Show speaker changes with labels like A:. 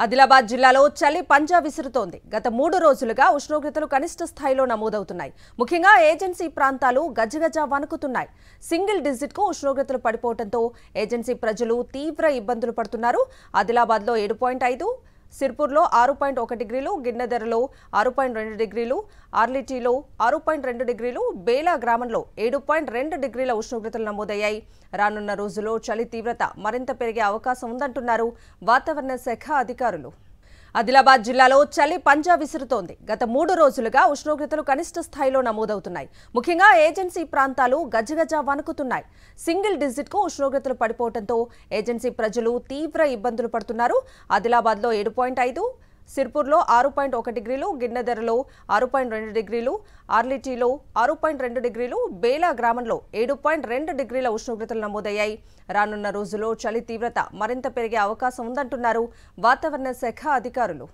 A: ఆదిలాబాద్ జిల్లాలో చలి పంజా విసురుతోంది. గత 3 రోజులుగా ఉష్ణోగ్రతలు కనిష్ట స్థాయిలో నమోదవుతున్నాయి. ముఖ్యంగా ఏజెన్సీ ప్రాంతాలు గజగజ వణుకుతున్నాయి. సింగిల్ డిజిట్ కు ఉష్ణోగ్రతలు పడిపోవడంతో ఏజెన్సీ ప్రజలు తీవ్ర ఇబ్బందులు పడుతున్నారు. ఆదిలాబాద్లో 7.5, సిర్పూర్లో 6.1 డిగ్రీలు, గిన్నెదెరలో 6.2 డిగ్రీలు, ఆర్లిటీలో 6.2 డిగ్రీలు, బేలా గ్రామంలో 7.2 డిగ్రీల ఉష్ణోగ్రతలు నమోదయ్యాయి. రానున్న రోజుల్లో చలి తీవ్రత మరింత పెరిగే అవకాశం ఉందంటున్నారు వాతావరణ శాఖ అధికారులు. ఆదిలాబాద్ జిల్లాలో చలి పంజా విసురుతోంది. గత 3 రోజులుగా ఉష్ణోగ్రతలు కనిష్ట స్థాయిలో నమోదవుతున్నాయి. ముఖ్యంగా ఏజెన్సీ ప్రాంతాలు గజగజ వణుకుతున్నాయి. సింగిల్ డిజిట్ కు ఉష్ణోగ్రతలు పడిపోవడంతో ఏజెన్సీ ప్రజలు తీవ్ర ఇబ్బందులు పడుతున్నారు. ఆదిలాబాద్లో 7.5, సిర్పూర్లో 6.1 డిగ్రీలు, గిన్నెదెరలో 6.2 డిగ్రీలు, ఆర్లిటీలో 6.2 డిగ్రీలు, బేలా గ్రామంలో 7.2 డిగ్రీల ఉష్ణోగ్రతలు నమోదయ్యాయి. రానున్న రోజుల్లో చలి తీవ్రత మరింత పెరిగే అవకాశం ఉందంటున్నారు వాతావరణ శాఖ అధికారులు.